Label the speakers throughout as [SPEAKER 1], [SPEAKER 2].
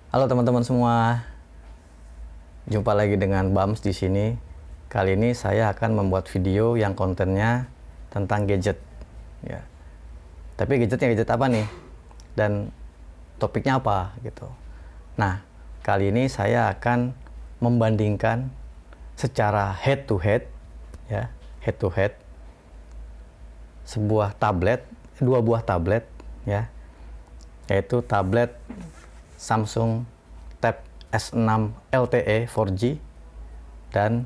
[SPEAKER 1] Halo teman-teman semua, jumpa lagi dengan Bams di sini. Kali ini saya akan membuat video yang kontennya tentang gadget, ya. Tapi gadgetnya gadget apa nih? Dan topiknya apa gitu. Nah, kali ini saya akan membandingkan secara head to head, ya, head to head, dua buah tablet, ya, yaitu tablet Samsung Tab S6 LTE 4G dan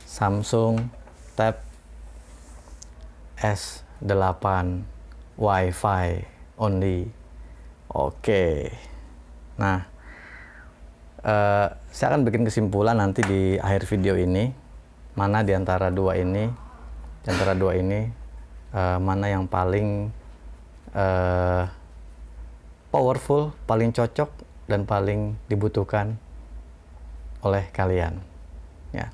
[SPEAKER 1] Samsung Tab S8 Wi-Fi only. Oke. Nah, saya akan bikin kesimpulan nanti di akhir video ini, mana di antara dua ini, mana yang paling powerful, paling cocok, dan paling dibutuhkan oleh kalian. Ya.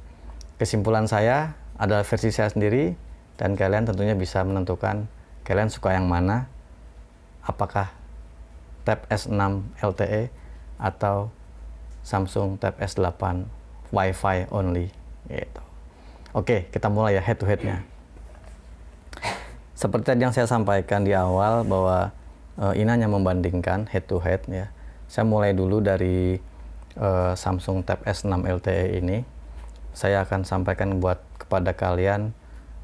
[SPEAKER 1] Kesimpulan saya adalah versi saya sendiri, dan kalian tentunya bisa menentukan kalian suka yang mana, apakah Tab S6 LTE atau Samsung Tab S8 Wi-Fi only gitu. Oke, kita mulai ya head to headnya. Seperti tadi yang saya sampaikan di awal bahwa ini hanya membandingkan head to head, ya. Saya mulai dulu dari Samsung Tab S6 LTE ini. Saya akan sampaikan buat kepada kalian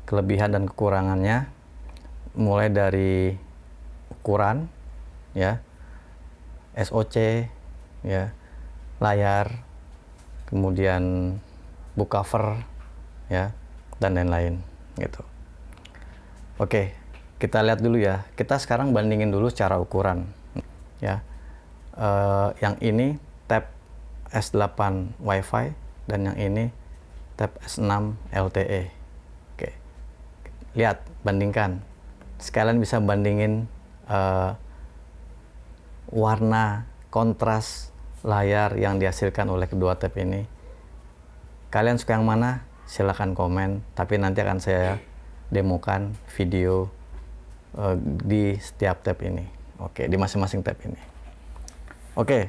[SPEAKER 1] kelebihan dan kekurangannya, mulai dari ukuran, ya, SoC, ya, layar, kemudian book cover, ya, dan lain-lain gitu. Oke, kita lihat dulu ya. Kita sekarang bandingin dulu secara ukuran, ya. Yang ini Tab S8 Wi-Fi dan yang ini Tab S6 LTE. Oke, lihat, bandingkan. Sekalian bisa bandingin warna kontras layar yang dihasilkan oleh kedua tab ini. Kalian suka yang mana? Silahkan komen, tapi nanti akan saya demokan video di setiap tab ini. Oke, di masing-masing tab ini. Oke,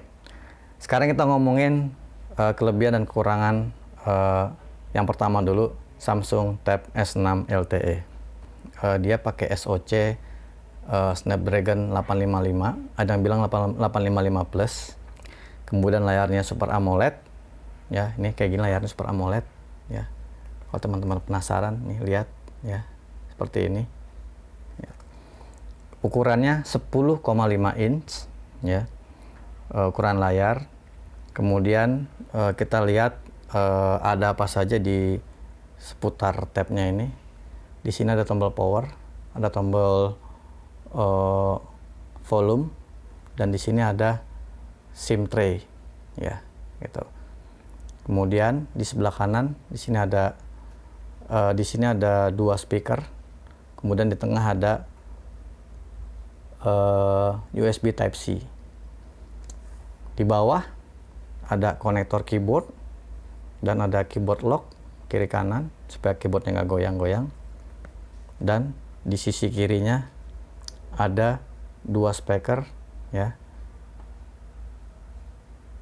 [SPEAKER 1] sekarang kita ngomongin kelebihan dan kekurangan. Yang pertama dulu, Samsung Tab S6 LTE. Dia pakai SoC Snapdragon 855, ada yang bilang 855 Plus. Kemudian layarnya Super AMOLED, ya, ini kayak gini layarnya Super AMOLED, ya. Kalau teman-teman penasaran, nih lihat, ya, seperti ini. Ya. Ukurannya 10,5 inch, ya, ukuran layar. Kemudian kita lihat ada apa saja di seputar tabnya ini. Di sini ada tombol power, ada tombol volume, dan di sini ada SIM tray, ya, gitu. Kemudian di sebelah kanan di sini ada dua speaker. Kemudian di tengah ada USB Type C. Di bawah ada konektor keyboard dan ada keyboard lock kiri kanan supaya keyboardnya nggak goyang-goyang. Dan di sisi kirinya ada dua speaker, ya,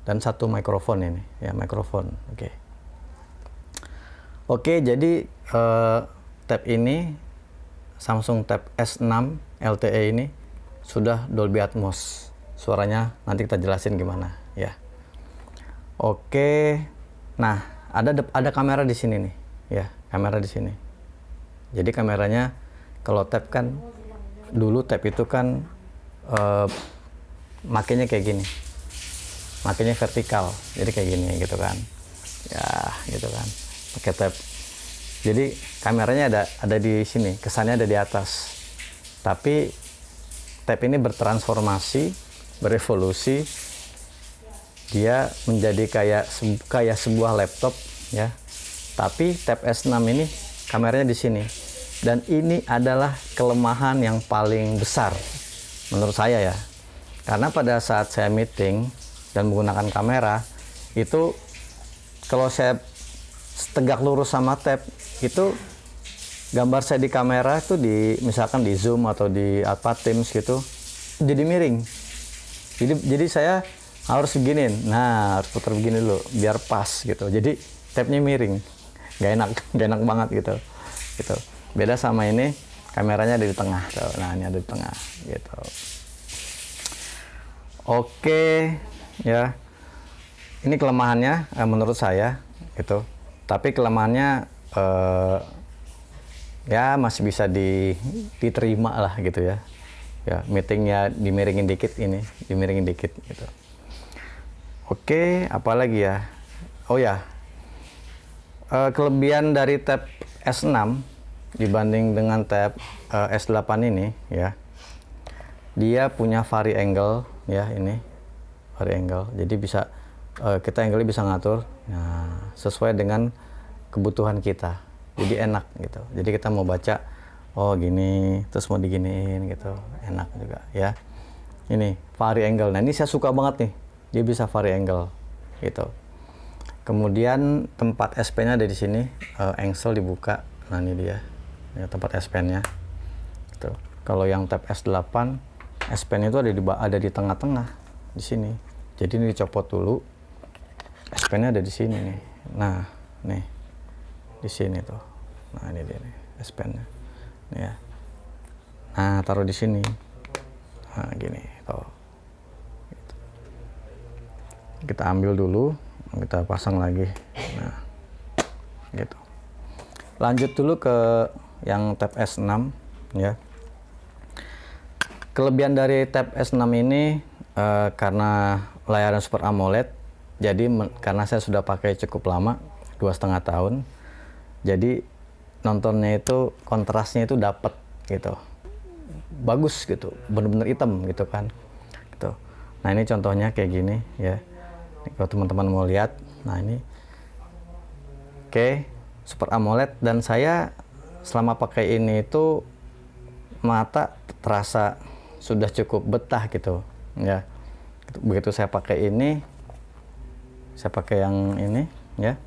[SPEAKER 1] dan satu mikrofon ini, ya, mikrofon. Oke, jadi tab ini Samsung Tab S6 LTE ini sudah Dolby Atmos. Suaranya nanti kita jelasin gimana, ya. Oke. Nah, ada kamera di sini nih, ya, kamera di sini. Jadi kameranya kalau tab kan dulu tab itu kan makanya kayak gini. Makanya vertikal, jadi kayak gini gitu kan, ya, gitu kan, pakai tab. Jadi kameranya ada di sini, kesannya ada di atas. Tapi tab ini bertransformasi, berevolusi, dia menjadi kayak sebuah laptop, ya. Tapi tab S6 ini kameranya di sini, dan ini adalah kelemahan yang paling besar menurut saya, ya. Karena pada saat saya meeting dan menggunakan kamera itu, kalau saya tegak lurus sama tab itu, gambar saya di kamera itu misalkan di zoom atau di Teams gitu, jadi miring. Jadi saya harus beginin. Nah, harus putar begini dulu biar pas gitu. Jadi tabnya miring, nggak enak, nggak enak banget gitu. Gitu. Beda sama ini, kameranya ada di tengah. Tuh. Nah, ini ada di tengah gitu. Oke, ya. Ini kelemahannya menurut saya gitu. Tapi kelemahannya ya masih bisa diterima lah gitu ya. Ya, meetingnya dimiringin dikit ini, dimiringin dikit gitu. Oke, apalagi ya? Oh ya, kelebihan dari tab S6 dibanding dengan tab S8 ini ya, dia punya vari angle ya, ini vari angle. Jadi bisa kita angle bisa ngatur, nah sesuai dengan kebutuhan kita. Jadi enak gitu. Jadi kita mau baca, oh gini, terus mau diginiin gitu, enak juga ya. Ini vari angle. Nah ini saya suka banget nih, dia bisa vari angle gitu. Kemudian tempat S Pen-nya ada di sini, engsel dibuka. Nah ini dia, ya, tempat S Pen-nya. Gitu. Kalau yang tab S8, S Pen itu ada di tengah-tengah di sini. Jadi ini dicopot dulu, S Pen-nya ada di sini nih. Nah, nih di sini tuh. Nah ini dia nih S Pen-nya. Nih ya. Nah taruh di sini. Nah gini tuh. Gitu. Kita ambil dulu, kita pasang lagi. Nah, gitu. Lanjut dulu ke yang tab S6 ya. Kelebihan dari tab S6 ini karena layarnya Super AMOLED, jadi karena saya sudah pakai cukup lama, 2,5 tahun, jadi nontonnya itu kontrasnya itu dapat gitu, bagus gitu, bener-bener hitam gitu kan. Gitu. Nah ini contohnya kayak gini ya. Kalau teman-teman mau lihat, nah ini oke, Super AMOLED, dan saya selama pakai ini itu mata terasa sudah cukup betah gitu ya. Begitu saya pakai ini, saya pakai yang ini ya,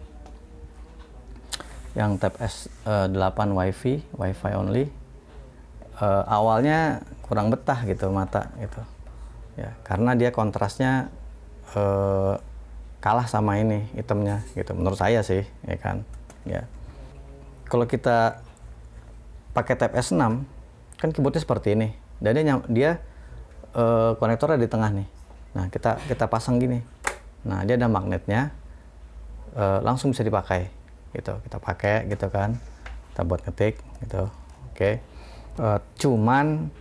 [SPEAKER 1] yang tab S8 WiFi only, awalnya kurang betah gitu mata gitu ya, karena dia kontrasnya kalah sama ini hitamnya gitu, menurut saya sih ya kan ya. Kalau kita pakai tab S6 kan keyboardnya seperti ini, dan dia konektornya di tengah nih. Nah kita pasang gini, nah dia ada magnetnya, langsung bisa dipakai gitu, kita pakai gitu kan, kita buat ngetik gitu. Oke. Cuman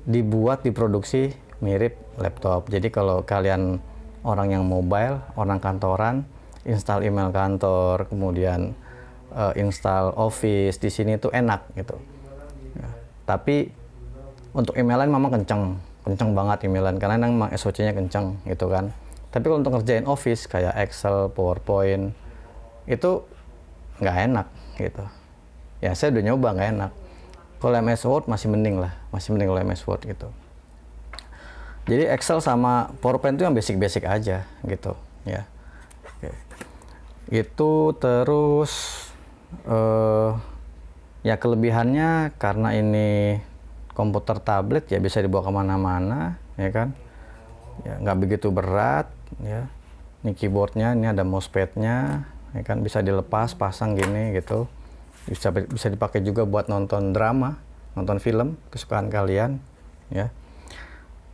[SPEAKER 1] diproduksi mirip laptop. Jadi kalau kalian orang yang mobile, orang kantoran, install email kantor, kemudian install Office di sini tuh enak gitu. Ya. Tapi untuk emailan memang kenceng banget emailan, karena memang SOC-nya kenceng gitu kan. Tapi kalau untuk ngerjain Office kayak Excel, PowerPoint itu nggak enak gitu. Ya saya udah nyoba nggak enak. Kalau MS Word masih mending lah, masih mending kalau MS Word gitu. Jadi Excel sama PowerPoint itu yang basic-basic aja gitu ya. Oke. Itu terus ya kelebihannya karena ini komputer tablet ya bisa dibawa kemana-mana ya kan, ya nggak begitu berat ya. Ini keyboardnya, ini ada mousepadnya ya kan, bisa dilepas pasang gini gitu, bisa dipakai juga buat nonton drama, nonton film kesukaan kalian ya.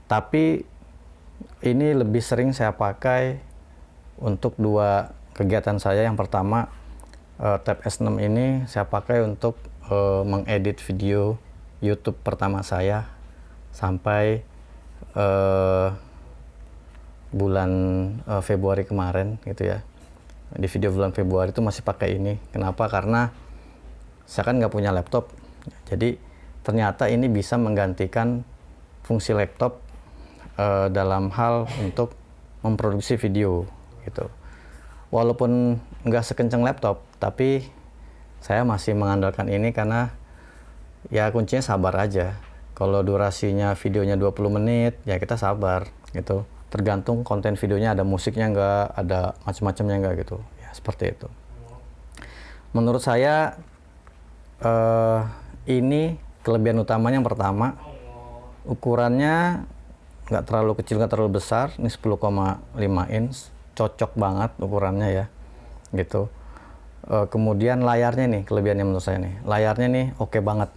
[SPEAKER 1] Tapi ini lebih sering saya pakai untuk dua kegiatan saya. Yang pertama, tab S6 ini saya pakai untuk mengedit video YouTube pertama saya sampai bulan Februari kemarin gitu ya. Di video bulan Februari itu masih pakai ini. Kenapa? Karena saya kan nggak punya laptop, jadi ternyata ini bisa menggantikan fungsi laptop dalam hal untuk memproduksi video gitu. Walaupun nggak sekencang laptop, tapi saya masih mengandalkan ini karena ya kuncinya sabar aja. Kalau durasinya videonya 20 menit, ya kita sabar gitu. Tergantung konten videonya, ada musiknya nggak, ada macam-macamnya nggak gitu. Ya seperti itu. Menurut saya ini kelebihan utamanya. Yang pertama, ukurannya nggak terlalu kecil, nggak terlalu besar. Ini 10,5 inch, cocok banget ukurannya ya, gitu. Kemudian layarnya nih, kelebihannya menurut saya nih, layarnya nih oke banget,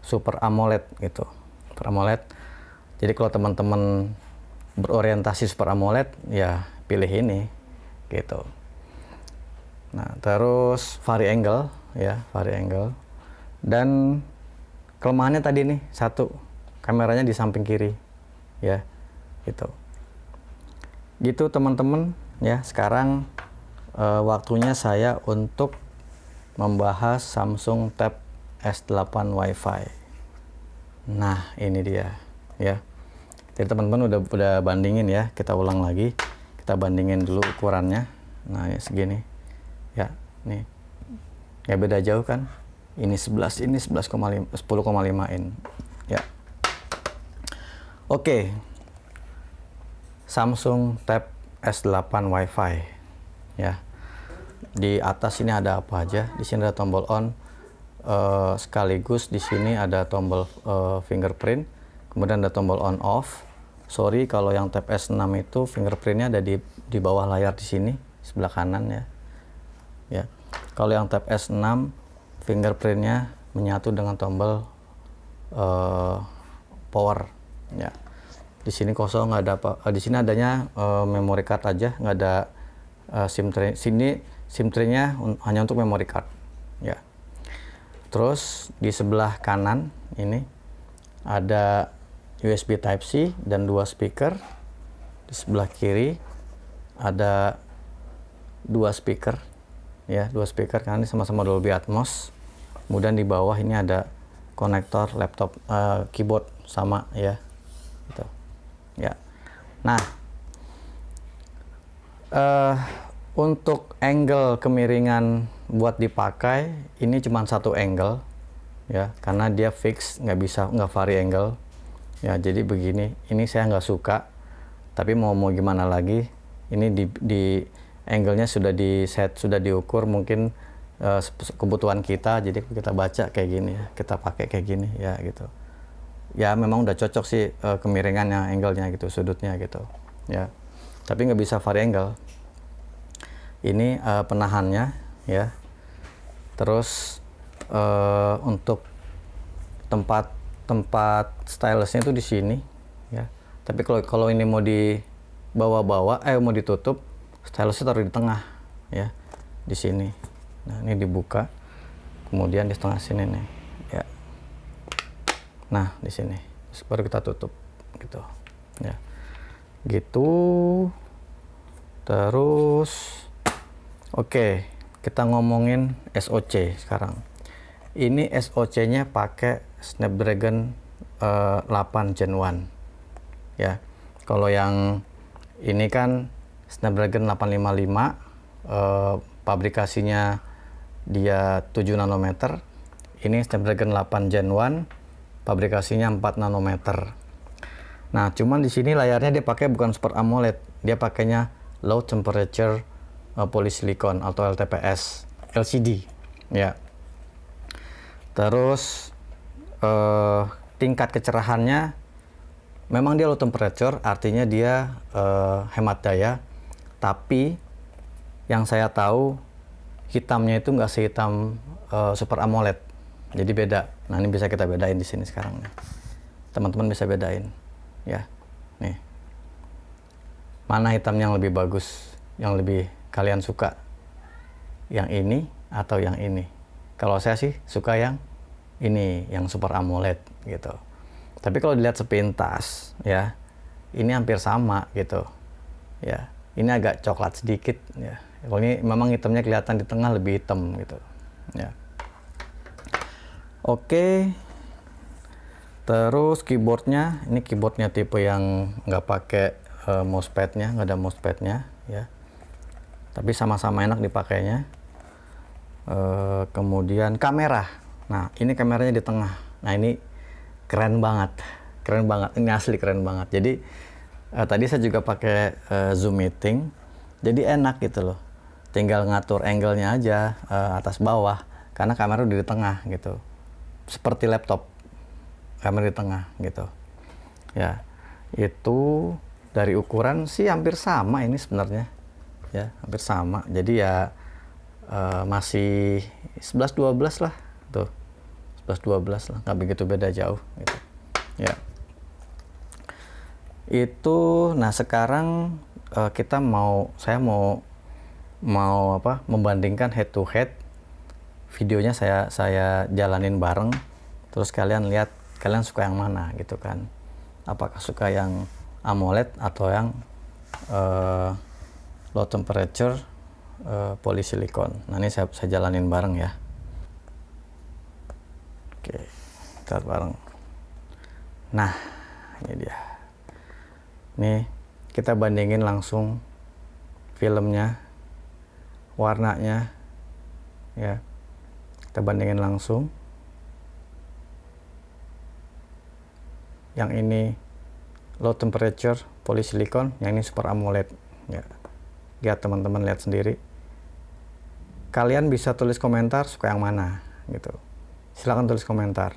[SPEAKER 1] Super AMOLED gitu, Super AMOLED. Jadi kalau teman-teman berorientasi Super AMOLED, ya pilih ini, gitu. Nah, terus vari-angle ya, vari-angle. Dan kelemahannya tadi nih, satu, kameranya di samping kiri ya, gitu. Gitu teman-teman ya. Sekarang waktunya saya untuk membahas Samsung Tab S8 Wi-Fi. Nah, ini dia ya. Jadi teman-teman udah bandingin ya, kita ulang lagi. Kita bandingin dulu ukurannya. Nah, ya segini. Ya, nih. Ya beda jauh kan? Ini 11, ini 11,5, 10,5 in. Ya. Oke. Samsung Tab S8 Wi-Fi. Ya. Di atas ini ada apa aja? Di sini ada tombol on, sekaligus di sini ada tombol fingerprint, kemudian ada tombol on off. Sorry kalau yang Tab S6 itu fingerprintnya ada di bawah layar di sini sebelah kanan ya. Ya. Kalau yang Tab S6 fingerprintnya menyatu dengan tombol power. Ya. Di sini kosong, nggak ada apa. Di sini adanya memory card aja, nggak ada SIM tray. Sini SIM tray-nya hanya untuk memory card. Ya. Terus di sebelah kanan ini ada USB Type-C dan 2 speaker. Di sebelah kiri ada 2 speaker. Ya, 2 speaker karena ini sama-sama Dolby Atmos. Kemudian di bawah ini ada konektor laptop, keyboard sama ya. Gitu. Ya. Nah, untuk angle kemiringan buat dipakai ini cuma satu angle ya, karena dia fix, nggak vari angle ya. Jadi begini, ini saya nggak suka, tapi mau gimana lagi, ini di angle-nya sudah di set, sudah diukur mungkin kebutuhan kita. Jadi kita baca kayak gini ya, kita pakai kayak gini ya gitu ya. Memang udah cocok sih kemiringannya, angle-nya gitu, sudutnya gitu ya, tapi nggak bisa vari angle. Ini penahannya ya. Terus untuk tempat stylusnya itu di sini ya. Tapi kalau ini mau dibawa-bawa, mau ditutup, stylusnya taruh di tengah ya, di sini. Nah, ini dibuka, kemudian di tengah sini nih ya. Nah, di sini baru kita tutup gitu ya, gitu. Terus oke, kita ngomongin SoC sekarang. Ini SoC-nya pakai Snapdragon 8 Gen 1 ya. Kalau yang ini kan Snapdragon 855, pabrikasinya dia 7 nanometer. Ini Snapdragon 8 Gen 1, pabrikasinya 4 nanometer. Nah, cuman di sini layarnya dia pakai bukan Super AMOLED, dia pakainya Low Temperature Polysilicon atau LTPS LCD ya. Terus tingkat kecerahannya memang dia low temperature, artinya dia hemat daya, tapi yang saya tahu hitamnya itu nggak sehitam Super AMOLED, jadi beda. Nah, ini bisa kita bedain di sini sekarang nih. Teman-teman bisa bedain ya. Nih, mana hitamnya yang lebih bagus, yang lebih kalian suka, yang ini atau yang ini? Kalau saya sih suka yang ini, yang Super AMOLED gitu. Tapi kalau dilihat sepintas ya, ini hampir sama gitu ya. Ini agak coklat sedikit ya. Kalau ini memang hitamnya kelihatan di tengah lebih hitam gitu ya. Oke. Terus keyboardnya, ini keyboardnya tipe yang nggak pakai mousepadnya, nggak ada mousepadnya ya. Tapi sama-sama enak dipakainya. Kemudian kamera. Nah, ini kameranya di tengah. Nah, ini keren banget, keren banget. Ini asli keren banget. Jadi tadi saya juga pakai Zoom meeting. Jadi enak gitu loh. Tinggal ngatur angle-nya aja, atas bawah, karena kamera udah di tengah gitu. Seperti laptop, kamera di tengah gitu. Ya. Itu dari ukuran sih hampir sama ini sebenarnya, ya hampir sama. Jadi ya masih 11-12 lah, tuh 11-12 lah, nggak begitu beda jauh gitu. Ya itu. Nah sekarang saya mau apa, membandingkan head to head. Videonya saya jalanin bareng, terus kalian lihat kalian suka yang mana gitu kan. Apakah suka yang AMOLED atau yang low temperature polysilicon. Nah ini saya jalanin bareng ya. Oke, kita bareng. Nah ini dia. Nih kita bandingin langsung filmnya, warnanya ya. Kita bandingin langsung. Yang ini low temperature polysilicon, yang ini super AMOLED ya. Lihat teman-teman, lihat sendiri. Kalian bisa tulis komentar suka yang mana gitu. Silahkan tulis komentar.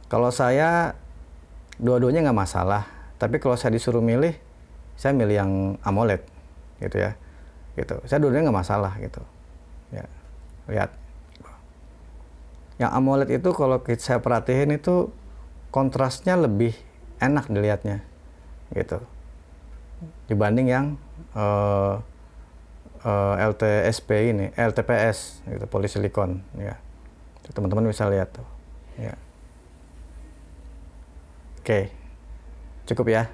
[SPEAKER 1] Kalau saya dua-duanya nggak masalah, tapi kalau saya disuruh milih, saya milih yang AMOLED gitu ya. Gitu. Saya dua-duanya nggak masalah gitu. Ya. Lihat. Yang AMOLED itu kalau saya perhatiin itu kontrasnya lebih enak dilihatnya gitu dibanding yang LTPS gitu, polysilicon ya. Teman-teman bisa lihat tuh ya. Oke, cukup ya.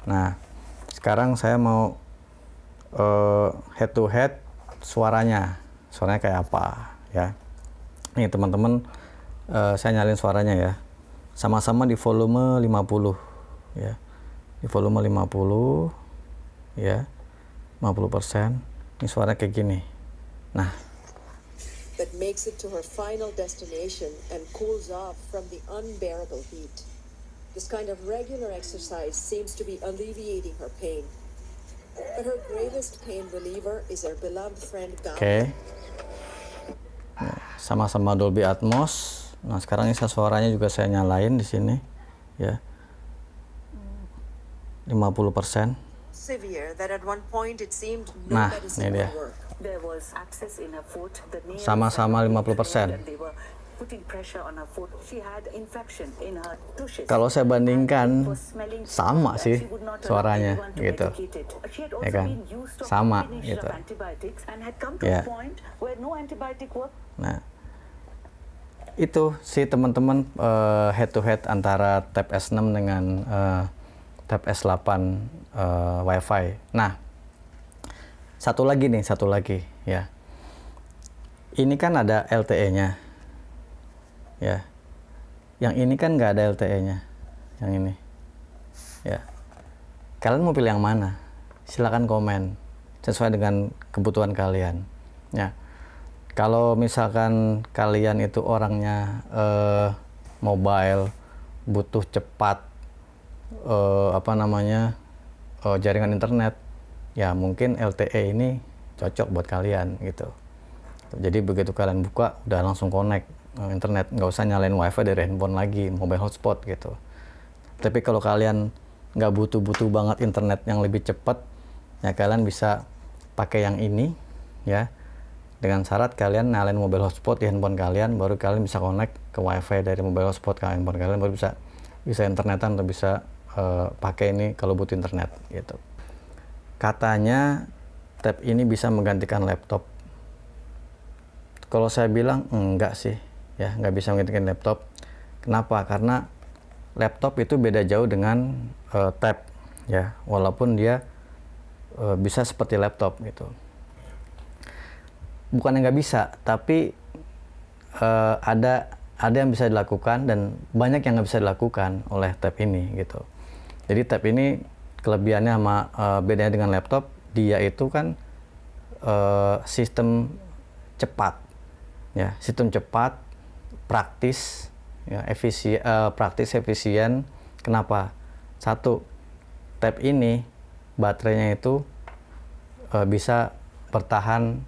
[SPEAKER 1] Nah sekarang saya mau head to head suaranya kayak apa ya. Nih teman-teman, saya nyalin suaranya ya. Sama-sama di volume 50 ya. Di volume 50 ya. 50%. Ini suara kayak gini. Nah,
[SPEAKER 2] that makes it to her final destination and cools off from the unbearable heat. This kind of regular exercise seems to be alleviating her pain. But her greatest pain reliever is her beloved friend Gamma.
[SPEAKER 1] Oke. Sama-sama Dolby Atmos. Nah, sekarang ini suaranya juga saya nyalain di sini ya. 50%. Nah, ini dia. Sama-sama 50%. Kalau saya bandingkan sama sih suaranya gitu. Ya kan? Sama gitu. Ya. Nah, itu sih teman-teman head to head antara Tab S6 dengan Tab S8 Wi-Fi. Nah, satu lagi ya. Ini kan ada LTE-nya. Ya. Yang ini kan nggak ada LTE-nya. Yang ini. Ya. Kalian mau pilih yang mana? Silakan komen sesuai dengan kebutuhan kalian. Ya. Kalau misalkan kalian itu orangnya mobile, butuh cepat jaringan internet, ya mungkin LTE ini cocok buat kalian gitu. Jadi begitu kalian buka udah langsung connect internet, nggak usah nyalain wifi dari handphone lagi, mobile hotspot gitu. Tapi kalau kalian nggak butuh banget internet yang lebih cepat, ya kalian bisa pakai yang ini ya. Dengan syarat kalian nyalain mobile hotspot di handphone kalian, baru kalian bisa connect ke wifi dari mobile hotspot ke handphone kalian, baru bisa internetan atau bisa pakai ini kalau butuh internet gitu. Katanya tab ini bisa menggantikan laptop. Kalau saya bilang enggak sih ya, nggak bisa menggantikan laptop. Kenapa? Karena laptop itu beda jauh dengan tab ya, walaupun dia bisa seperti laptop gitu. Bukan yang nggak bisa, tapi ada yang bisa dilakukan dan banyak yang nggak bisa dilakukan oleh tab ini gitu. Jadi tab ini kelebihannya sama bedanya dengan laptop, dia itu kan sistem cepat ya, sistem cepat, praktis ya, efisien. Kenapa? Satu, tab ini baterainya itu bisa bertahan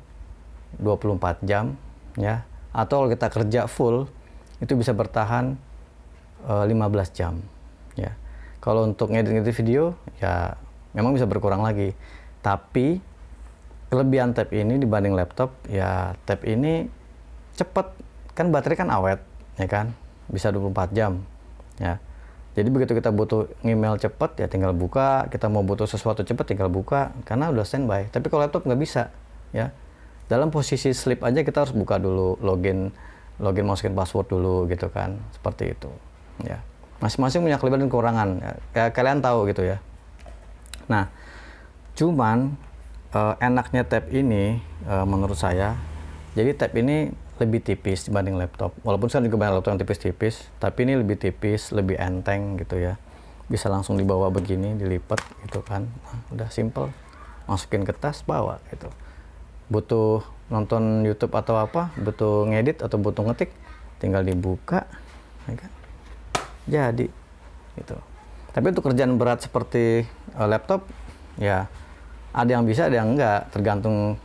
[SPEAKER 1] 24 jam ya, atau kalau kita kerja full itu bisa bertahan 15 jam ya. Kalau untuk ngedit video ya memang bisa berkurang lagi. Tapi kelebihan tab ini dibanding laptop, ya tab ini cepet, kan baterai kan awet, ya kan, bisa 24 jam, ya. Jadi begitu kita butuh email cepet, ya tinggal buka. Kita mau butuh sesuatu cepet, tinggal buka, karena udah standby. Tapi kalau laptop nggak bisa, ya. Dalam posisi sleep aja kita harus buka dulu, login masukin password dulu, gitu kan, seperti itu, ya. Masing-masing punya kelebihan dan kekurangan, ya, kalian tahu gitu ya. Nah, cuman enaknya tab ini menurut saya, jadi tab ini lebih tipis dibanding laptop. Walaupun saya juga banyak laptop yang tipis-tipis, tapi ini lebih tipis, lebih enteng gitu ya. Bisa langsung dibawa begini, dilipat gitu kan. Nah, udah simple, masukin ke tas, bawa gitu. Butuh nonton YouTube atau apa, butuh ngedit atau butuh ngetik, tinggal dibuka, ya kan? Jadi gitu. Tapi untuk kerjaan berat seperti laptop, ya ada yang bisa, ada yang enggak, tergantung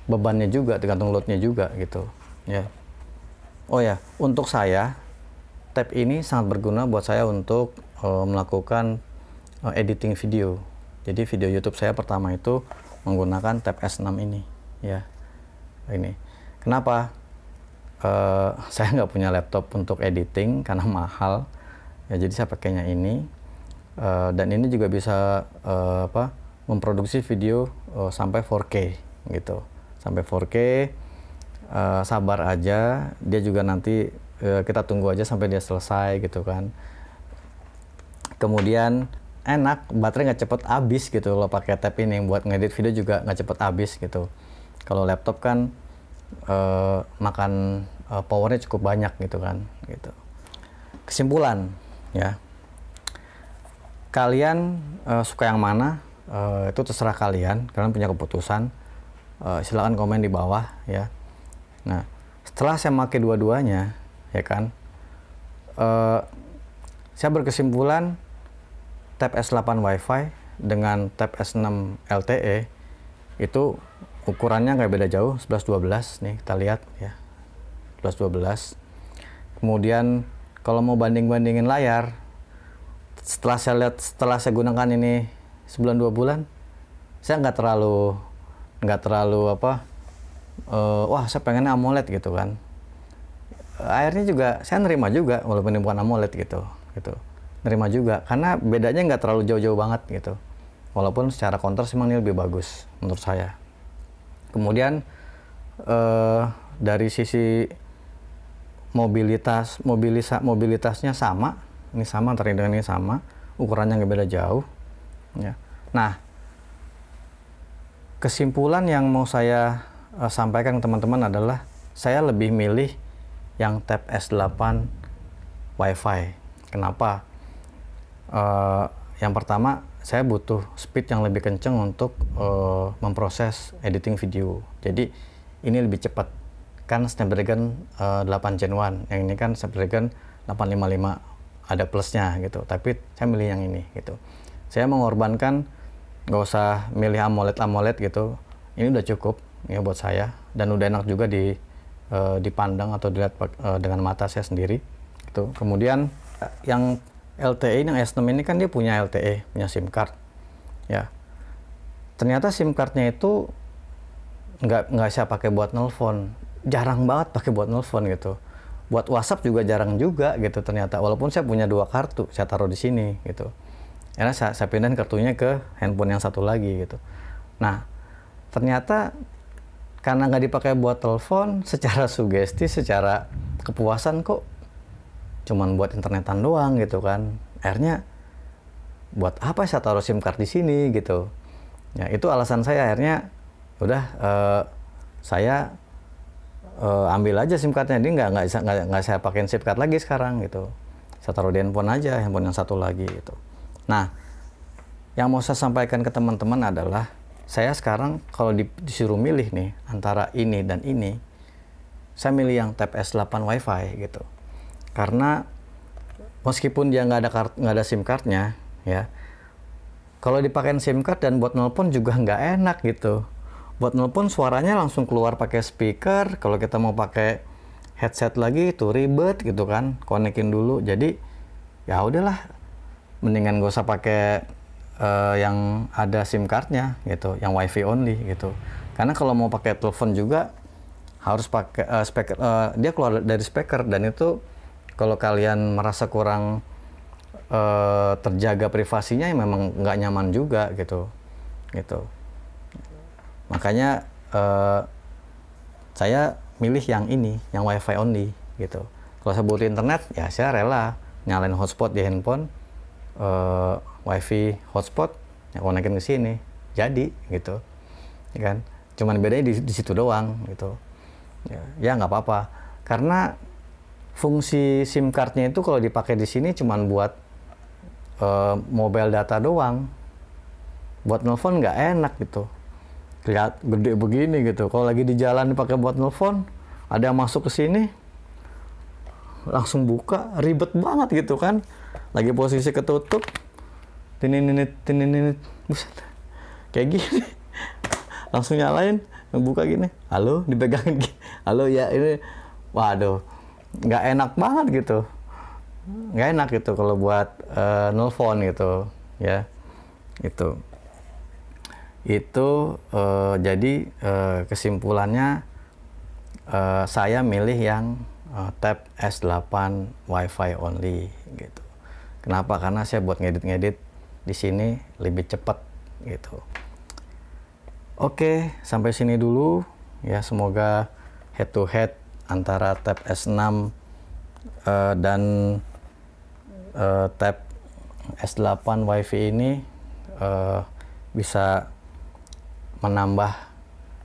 [SPEAKER 1] bebannya juga, tergantung loadnya juga gitu, ya. Oh ya, untuk saya tab ini sangat berguna buat saya untuk melakukan editing video. Jadi video YouTube saya pertama itu menggunakan tab S6 ini, ya. Ini kenapa saya nggak punya laptop untuk editing karena mahal, ya. Jadi saya pakainya ini, dan ini juga bisa memproduksi video sampai 4K gitu, sampai 4K. Sabar aja, dia juga nanti kita tunggu aja sampai dia selesai gitu kan. Kemudian enak, baterai nggak cepet habis gitu kalau pakai tab ini. Buat ngedit video juga nggak cepet habis gitu. Kalau laptop kan makan powernya cukup banyak gitu kan, gitu. Kesimpulan, ya, kalian suka yang mana, itu terserah kalian punya keputusan. Silakan komen di bawah, ya. Nah, setelah saya pakai dua-duanya, ya kan, saya berkesimpulan tab S8 Wi-Fi dengan tab S6 LTE itu ukurannya nggak beda jauh, 11-12 nih kita lihat ya, 11-12. Kemudian kalau mau banding-bandingin layar, setelah saya gunakan ini sebulan 2 bulan, saya nggak terlalu wah saya pengennya AMOLED gitu kan. Akhirnya juga saya nerima juga walaupun ini bukan AMOLED gitu. Nerima juga karena bedanya nggak terlalu jauh-jauh banget gitu. Walaupun secara kontras memang ini lebih bagus menurut saya. Kemudian dari sisi mobilitasnya sama, ini sama antara dengan ini sama, ukurannya nggak beda jauh, ya. Nah, kesimpulan yang mau saya sampaikan ke teman-teman adalah saya lebih milih yang tab S8 Wi-Fi. Kenapa? Yang pertama, saya butuh speed yang lebih kenceng untuk memproses editing video. Jadi ini lebih cepat. Kan Snapdragon 8 Gen 1, yang ini kan Snapdragon 855, ada plusnya gitu. Tapi saya milih yang ini gitu. Saya mengorbankan, nggak usah milih AMOLED gitu. Ini udah cukup ya buat saya, dan udah enak juga dipandang atau dilihat dengan mata saya sendiri. Gitu. Kemudian yang LTE, yang S6 ini kan dia punya LTE, punya SIM card, ya. Ternyata SIM cardnya itu nggak saya pakai buat nelpon, jarang banget pakai buat nelpon gitu. Buat WhatsApp juga jarang juga gitu ternyata. Walaupun saya punya 2 kartu, saya taruh di sini gitu. Karena saya pindahin kartunya ke handphone yang satu lagi gitu. Nah, ternyata karena nggak dipakai buat telepon, secara sugesti, secara kepuasan kok cuman buat internetan doang gitu kan. Akhirnya buat apa saya taruh SIM card di sini gitu. Ya, itu alasan saya. Akhirnya udah saya ambil aja SIM cardnya. Dia nggak saya pakein SIM card lagi sekarang gitu. Saya taruh di handphone aja, handphone yang satu lagi gitu. Nah, yang mau saya sampaikan ke teman-teman adalah saya sekarang kalau disuruh milih nih antara ini dan ini, saya milih yang tab S8 Wi-Fi gitu. Karena meskipun dia nggak ada SIM cardnya, ya, kalau dipakein SIM card dan buat nelpon juga nggak enak gitu. Buat nelpon suaranya langsung keluar pakai speaker. Kalau kita mau pakai headset lagi itu ribet gitu kan, konekin dulu. Jadi ya udahlah, mendingan gak usah pakai yang ada SIM cardnya gitu, yang WiFi only gitu. Karena kalau mau pakai telepon juga harus pakai speaker, dia keluar dari speaker, dan itu kalau kalian merasa kurang terjaga privasinya, ya memang nggak nyaman juga gitu. Makanya saya milih yang ini, yang WiFi only gitu. Kalau saya butuh internet, ya saya rela nyalain hotspot di handphone, WiFi hotspot, ya konekin ke sini, jadi gitu, ya kan? Cuman bedanya di situ doang gitu. Ya nggak apa-apa, karena fungsi SIM cardnya itu kalau dipakai di sini cuman buat mobile data doang, buat nelfon nggak enak gitu. Lihat gede begini gitu. Kalau lagi di jalan dipakai buat nelfon, ada yang masuk ke sini, langsung buka, ribet banget gitu kan. Lagi posisi ketutup, tininit, buset, kayak gini. Langsung nyalain, buka gini, halo, dipegangin gini, halo ya ini, waduh, nggak enak banget gitu. Nggak enak gitu kalau buat nelfon gitu, ya. Itu jadi kesimpulannya saya milih yang Tab S8 WiFi only gitu. Kenapa? Karena saya buat ngedit di sini lebih cepat gitu. Oke, sampai sini dulu ya. Semoga head to head antara Tab S6 dan Tab S8 WiFi ini bisa menambah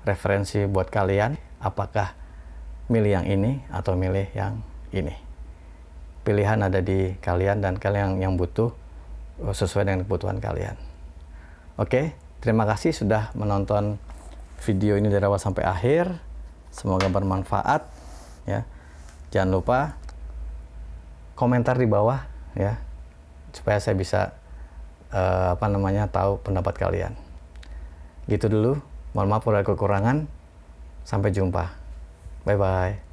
[SPEAKER 1] referensi buat kalian, apakah milih yang ini atau milih yang ini. Pilihan ada di kalian, dan kalian yang butuh sesuai dengan kebutuhan kalian. Oke, terima kasih sudah menonton video ini dari awal sampai akhir. Semoga bermanfaat ya. Jangan lupa komentar di bawah ya, supaya saya bisa tahu pendapat kalian. Gitu dulu, mohon maaf kalau ada kekurangan. Sampai jumpa, bye bye.